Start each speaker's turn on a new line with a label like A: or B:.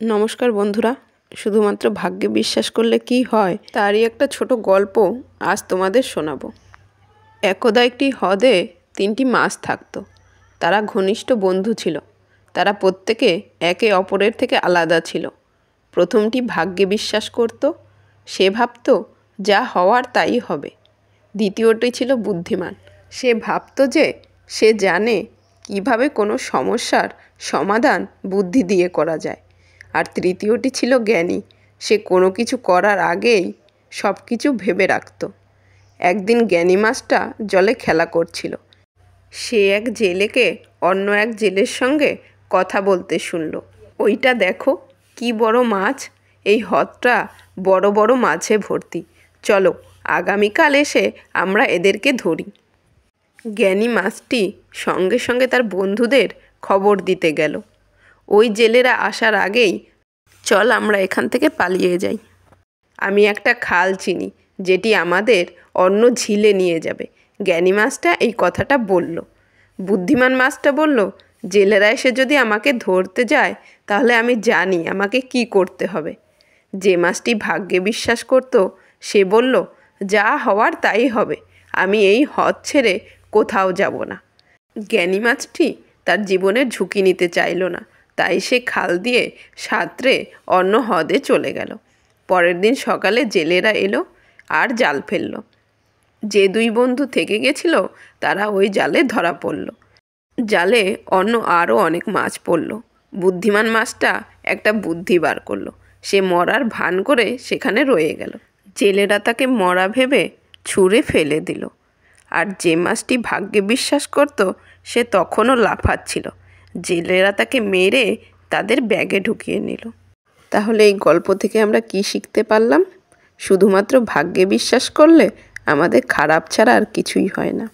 A: নমস্কার বন্ধুরা, শুধুমাত্র ভাগ্যে বিশ্বাস করলে কি হয় তারই একটা ছোট গল্প আজ তোমাদের শোনাবো। একদা একটি হ্রদে 3টি মাছ থাকতো। তারা ঘনিষ্ঠ বন্ধু ছিল। তারা প্রত্যেকে একে অপরের থেকে আলাদা ছিল। প্রথমটি ভাগ্যে বিশ্বাস করত। সে ভাবত যা হওয়ার তাই হবে। দ্বিতীয়টি ছিল বুদ্ধিমান। সে ভাবত যে সে জানে কিভাবে কোনো সমস্যার সমাধান বুদ্ধি দিয়ে করা যায়। আর তৃতীয়টি ছিল জ্ঞানী। সে কোনো কিছু করার আগেই সব কিছু ভেবে রাখত। একদিন জ্ঞানী মাছটা জলে খেলা করছিল। সে এক জেলেকে অন্য এক জেলের সঙ্গে কথা বলতে শুনল। ওইটা দেখো, কি বড় মাছ! এই হ্রদটা বড় বড় মাছে ভর্তি। চলো, আগামীকাল এসে আমরা এদেরকে ধরি। জ্ঞানী মাছটি সঙ্গে সঙ্গে তার বন্ধুদের খবর দিতে গেল। ওই জেলেরা আসার আগেই, চল আমরা এখান থেকে পালিয়ে যাই। আমি একটা খাল চিনি যেটি আমাদের অন্য ঝিলে নিয়ে যাবে। জ্ঞানী মাছটা এই কথাটা বলল। বুদ্ধিমান মাছটা বলল, জেলেরা এসে যদি আমাকে ধরতে যায় তাহলে আমি জানি আমাকে কি করতে হবে। যে মাছটি ভাগ্যে বিশ্বাস করত সে বলল, যা হওয়ার তাই হবে, আমি এই হ্রদ ছেড়ে কোথাও যাব না। জ্ঞানী মাছটি তার জীবনের ঝুঁকি নিতে চাইল না, তাই সে খাল দিয়ে সাঁতরে অন্য হ্রদে চলে গেল। পরের দিন সকালে জেলেরা এলো আর জাল ফেলল। যে 2 বন্ধু থেকে গেছিল তারা ওই জালে ধরা পড়ল। জালে অন্য আরও অনেক মাছ পড়ল। বুদ্ধিমান মাছটা একটা বুদ্ধি বার করলো। সে মরার ভান করে সেখানে রয়ে গেল। জেলেরা তাকে মরা ভেবে ছুঁড়ে ফেলে দিল। আর যে মাছটি ভাগ্যে বিশ্বাস করত সে তখনও লাফাচ্ছিল। জেলেরা তাকে মেরে তাদের ব্যাগে ঢুকিয়ে নিল। তাহলে এই গল্প থেকে আমরা কি শিখতে পারলাম? শুধুমাত্র ভাগ্যে বিশ্বাস করলে আমাদের খারাপ ছাড়া আর কিছুই হয় না।